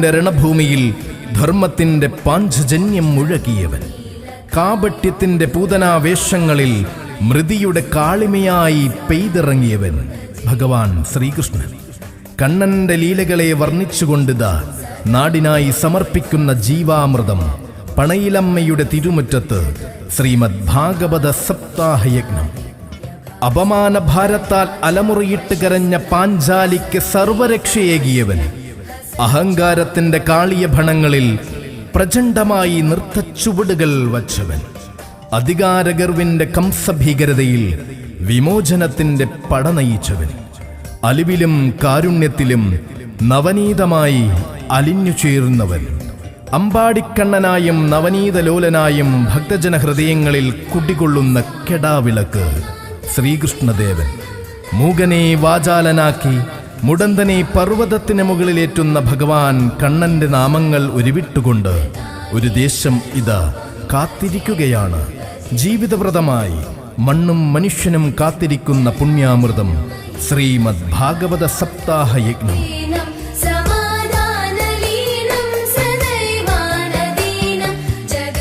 രണഭൂമിയിൽ ധർമ്മത്തിന്റെ പാഞ്ചജന്യം മുഴകിയവൻ, കാപട്യത്തിന്റെ പൂതനാവേഷങ്ങളിൽ മൃതിയുടെ കാളിമയായി പെയ്തിറങ്ങിയവൻ ഭഗവാൻ ശ്രീകൃഷ്ണൻ. കണ്ണന്റെ ലീലകളെ വർണ്ണിച്ചുകൊണ്ടിതാ നാടിനായി സമർപ്പിക്കുന്ന ജീവാമൃതം പണയിലമ്മയുടെ തിരുമുറ്റത്ത് ശ്രീമദ് ഭാഗവത സപ്താഹയജ്ഞം. അപമാനഭാരത്താൽ അലമുറയിട്ട് കരഞ്ഞ പാഞ്ചാലിക്ക് സർവരക്ഷയേകിയവൻ, അഹങ്കാരത്തിന്റെ കാളിയഭണങ്ങളിൽ പ്രചണ്ഡമായി നൃത്തച്ചുവടുകൾ വച്ചവൻ, അധികാരഗർവിന്റെ കംസഭീകരതയിൽ വിമോചനത്തിന്റെ പടനയിച്ചവൻ, അലിവിലും കാരുണ്യത്തിലും നവനീതമായി അലിഞ്ഞു ചേർന്നവൻ, അമ്പാടിക്കണ്ണനായും നവനീതലോലനായും ഭക്തജന ഹൃദയങ്ങളിൽ കുടികൊള്ളുന്ന കെടാവിളക്ക് ശ്രീകൃഷ്ണദേവൻ. മൂകനെ വാചാലനാക്കി മുടന്തനെ പർവ്വതത്തിന് മുകളിലേറ്റുന്ന ഭഗവാൻ കണ്ണന്റെ നാമങ്ങൾ ഉരുവിട്ടുകൊണ്ട് ഒരു ദേശം ഇതാ കാത്തിരിക്കുകയാണ്. ജീവിതവ്രതമായി മണ്ണും മനുഷ്യനും കാത്തിരിക്കുന്ന പുണ്യാമൃതം ശ്രീമദ് ഭാഗവത സപ്താഹയജ്ഞം.